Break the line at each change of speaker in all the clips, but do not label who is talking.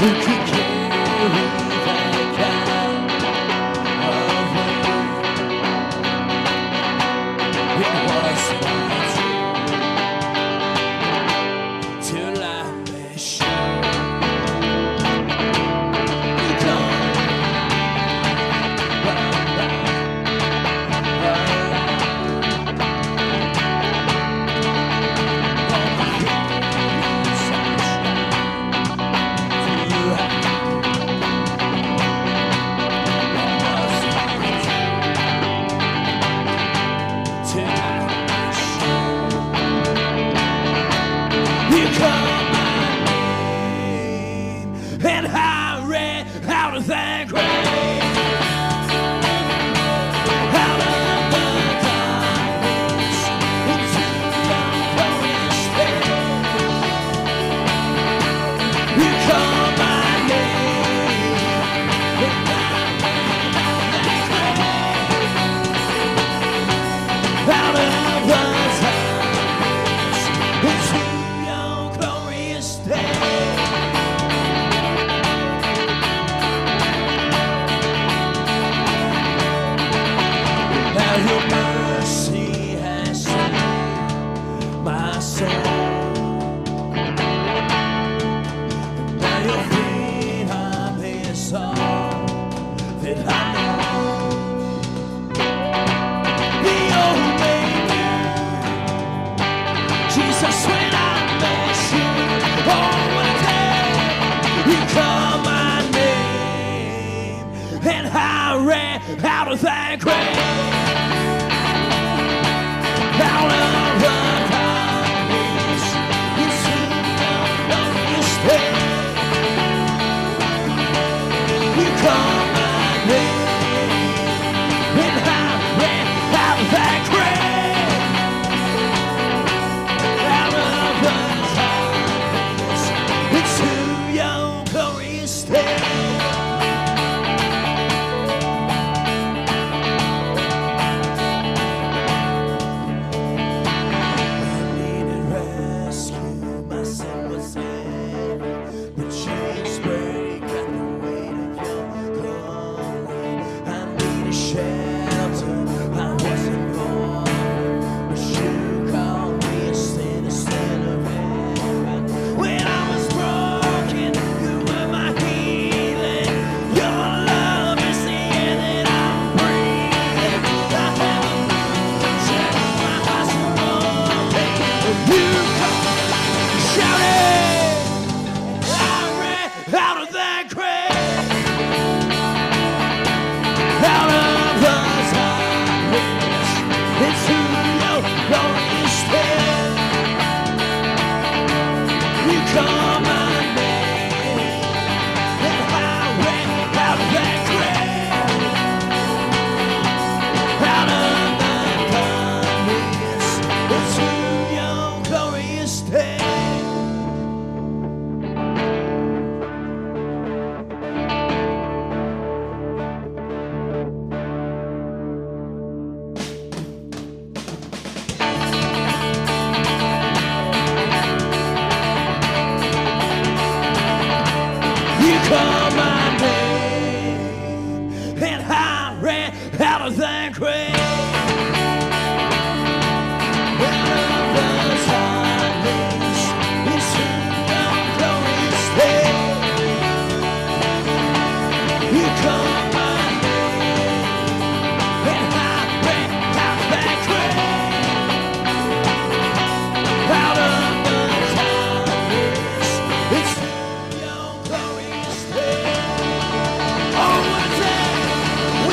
Who could carry that kind of weight? It was my turn till I met you. You come and I ran out of that grave, out of the darkness into your glorious day. You call my name, and I ran out of that grave, out of the darkness into your glorious day. Your mercy has saved my soul. Now your freedom is all that I know. The old baby, Jesus, when I met you, oh, what a day. You called my name, and I ran out of that grave. Out of the darkness into your glorious day. You call my name, and I ran out of that grave. Out of the darkness into your glorious day.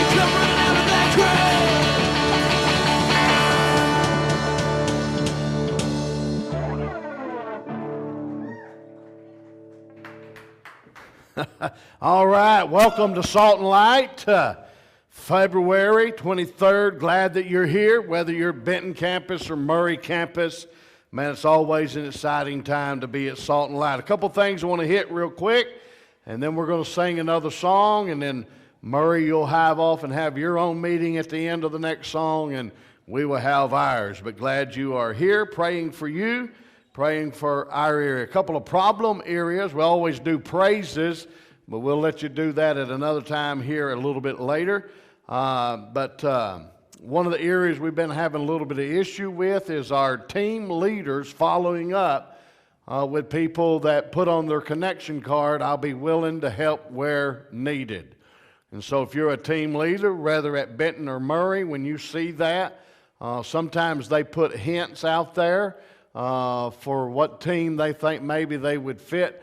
Out of that grave.
All right, welcome to Salt and Light, February 23rd. Glad that you're here, whether you're Benton campus or Murray campus. Man, it's always an exciting time to be at Salt and Light. A couple things I want to hit real quick, and then we're going to sing another song, and then Murray, you'll have off and have your own meeting at the end of the next song, and we will have ours. But glad you are here, praying for you, praying for our area. A couple of problem areas. We always do praises, but we'll let you do that at another time here a little bit later. But one of the areas we've been having a little bit of issue with is our team leaders following up with people that put on their connection card, "I'll be willing to help where needed." And so if you're a team leader, whether at Benton or Murray, when you see that, sometimes they put hints out there for what team they think maybe they would fit.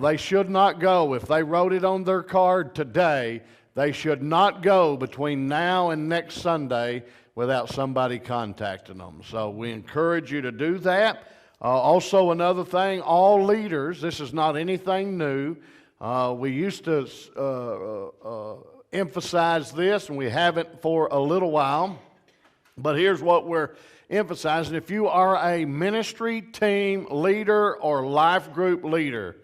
They should not go. If they wrote it on their card today, they should not go between now and next Sunday without somebody contacting them. So we encourage you to do that. Also, another thing, all leaders, this is not anything new. We used to emphasize this, and we haven't for a little while. But here's what we're emphasizing. If you are a ministry team leader or life group leader,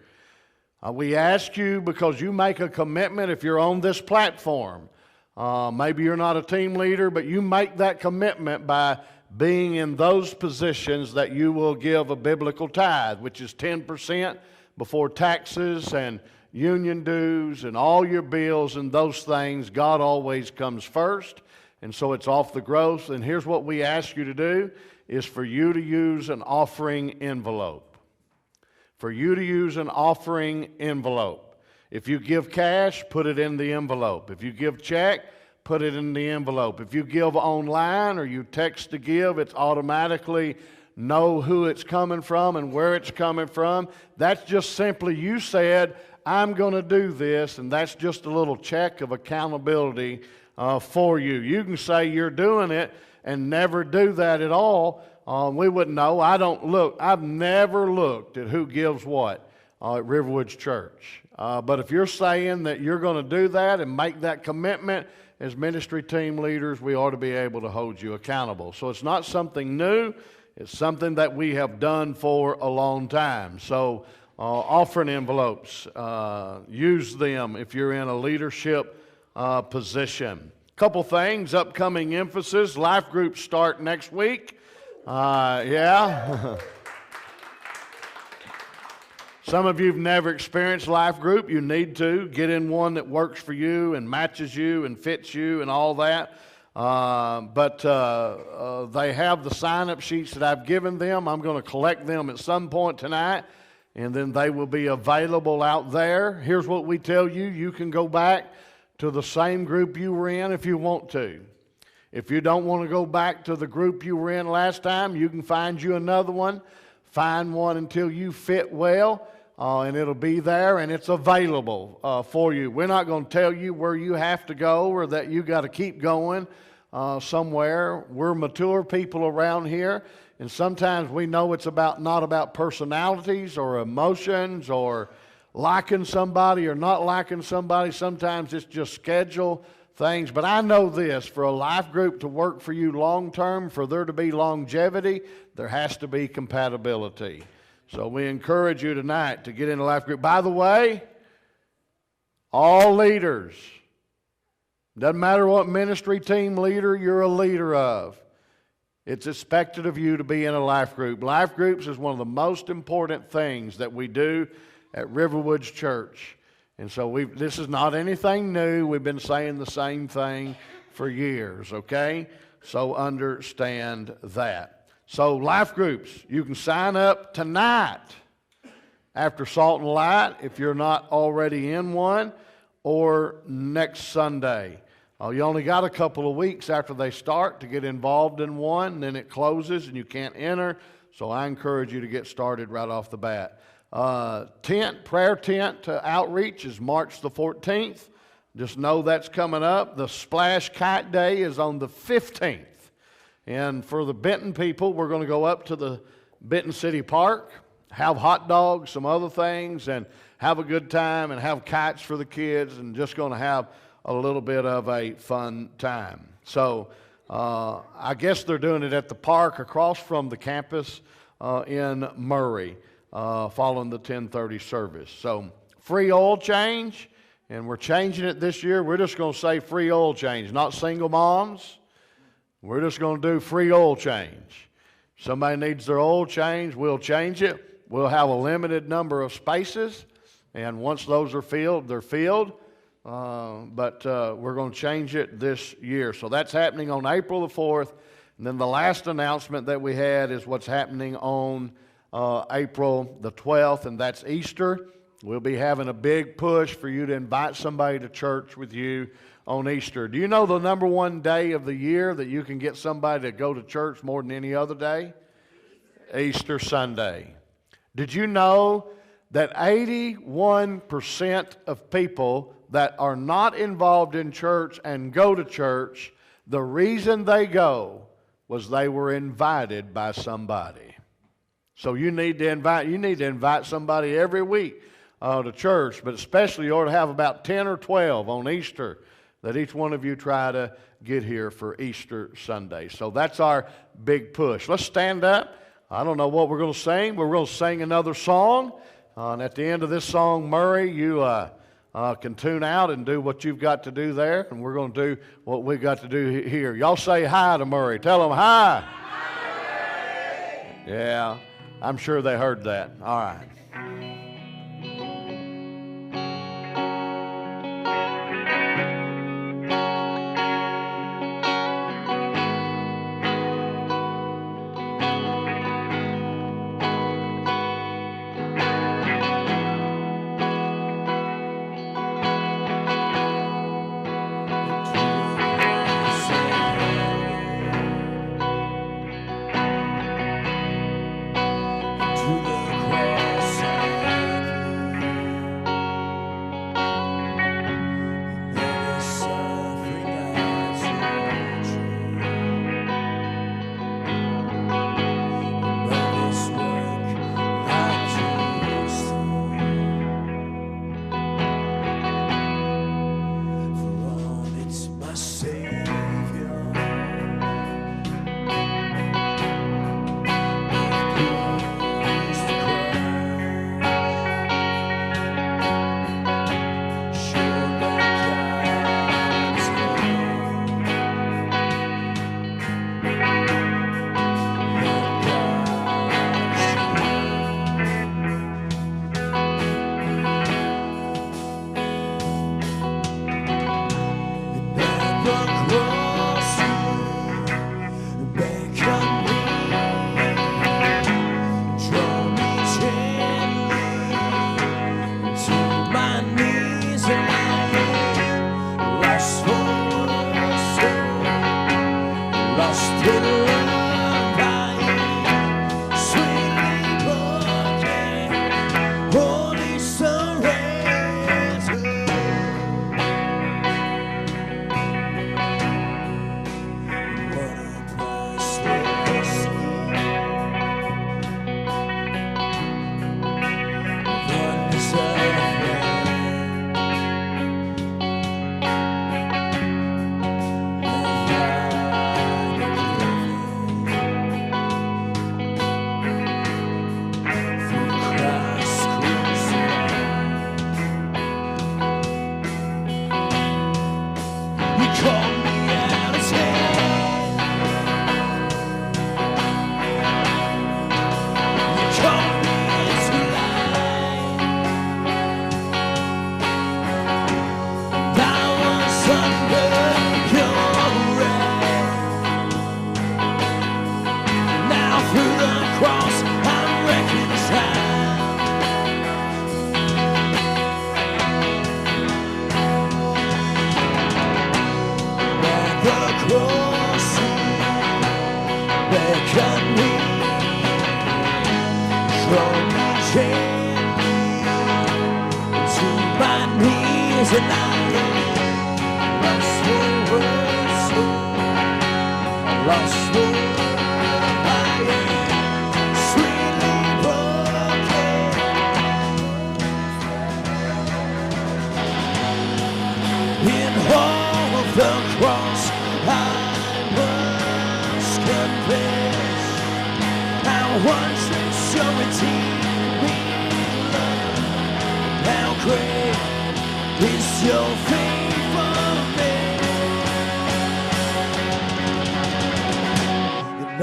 we ask you, because you make a commitment if you're on this platform. Maybe you're not a team leader, but you make that commitment by being in those positions that you will give a biblical tithe, which is 10% before taxes and union dues and all your bills and those things. God always comes first, and so it's off the gross. And here's what we ask you to do, is for you to use an offering envelope. For you to use an offering envelope. If you give cash, put it in the envelope. If you give check, put it in the envelope. If you give online or you text to give, it's automatically know who it's coming from and where it's coming from. That's just simply you said, "I'm going to do this," and that's just a little check of accountability for you. You can say you're doing it and never do that at all. We wouldn't know. I don't look. I've never looked at who gives what at Riverwoods Church. But if you're saying that you're going to do that and make that commitment as ministry team leaders, we ought to be able to hold you accountable. So it's not something new. It's something that we have done for a long time. So offering envelopes, use them if you're in a leadership position. Couple things, upcoming emphasis. Life groups start next week. Yeah. Some of you have never experienced life group. You need to get in one that works for you and matches you and fits you and all that. But they have the sign-up sheets that I've given them. I'm going to collect them at some point tonight, and then they will be available out there. Here's what we tell you. You can go back to the same group you were in if you want to. If you don't want to go back to the group you were in last time, you can find you another one. Find one until you fit well, and it'll be there, and it's available for you. We're not going to tell you where you have to go or that you got to keep going somewhere. We're mature people around here, and sometimes we know it's not about personalities or emotions or liking somebody or not liking somebody. Sometimes it's just schedule things. But I know this, for a life group to work for you long term, for there to be longevity, there has to be compatibility. So we encourage you tonight to get in a life group. By the way, all leaders, doesn't matter what ministry team leader you're a leader of, it's expected of you to be in a life group. Life groups is one of the most important things that we do at Riverwoods Church. And so this is not anything new. We've been saying the same thing for years, okay? So understand that. So life groups, you can sign up tonight after Salt and Light if you're not already in one, or next Sunday. You only got a couple of weeks after they start to get involved in one, then it closes and you can't enter. So I encourage you to get started right off the bat. Prayer tent outreach is March the 14th. Just know that's coming up. The Splash Kite Day is on the 15th. And for the Benton people, we're going to go up to the Benton City Park, have hot dogs, some other things, and have a good time and have kites for the kids, and just going to have a little bit of a fun time. So I guess they're doing it at the park across from the campus in Murray. Following the 10:30 service. So free oil change, and we're changing it this year. We're just going to say free oil change, not single moms. We're just going to do free oil change. Somebody needs their oil changed, we'll change it. We'll have a limited number of spaces, and once those are filled, they're filled. But we're going to change it this year. So that's happening on April the 4th. And then the last announcement that we had is what's happening on April the 12th, and that's Easter. We'll be having a big push for you to invite somebody to church with you on Easter. Do you know the number one day of the year that you can get somebody to go to church more than any other day? Easter Sunday. Did you know that 81% of people that are not involved in church and go to church, the reason they go was they were invited by somebody? So you need to invite somebody every week to church, but especially you ought to have about 10 or 12 on Easter that each one of you try to get here for Easter Sunday. So that's our big push. Let's stand up. I don't know what we're going to sing. We're going to sing another song. And at the end of this song, Murray, you can tune out and do what you've got to do there. And we're going to do what we've got to do here. Y'all say hi to Murray. Tell him hi. Hi. Yeah, I'm sure they heard that. All right.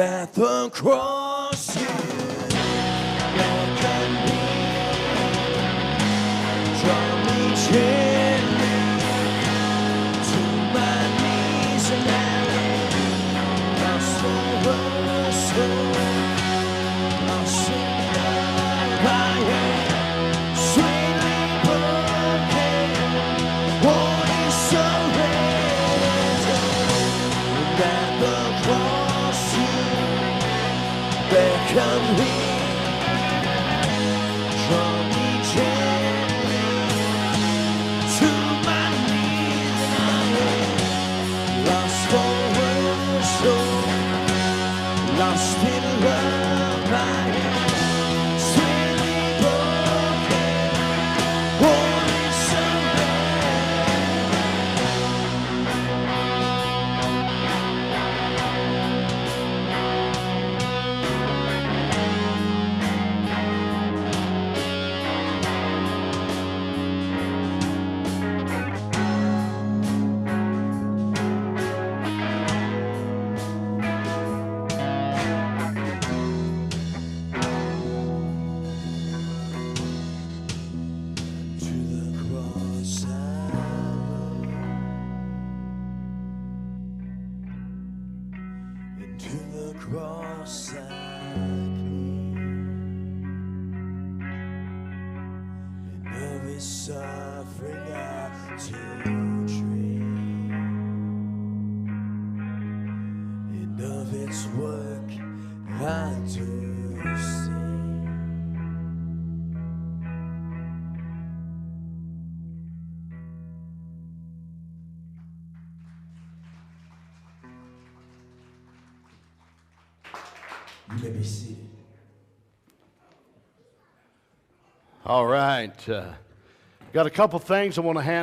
At the cross Come here, draw me gently to my knees, and I am lost for words, so lost in love. I am sweetly broken, wanting to the cross I cling, and of his suffering I to drink, and of its work I do sing. You may be seated.
All right. Got a couple things I want to hand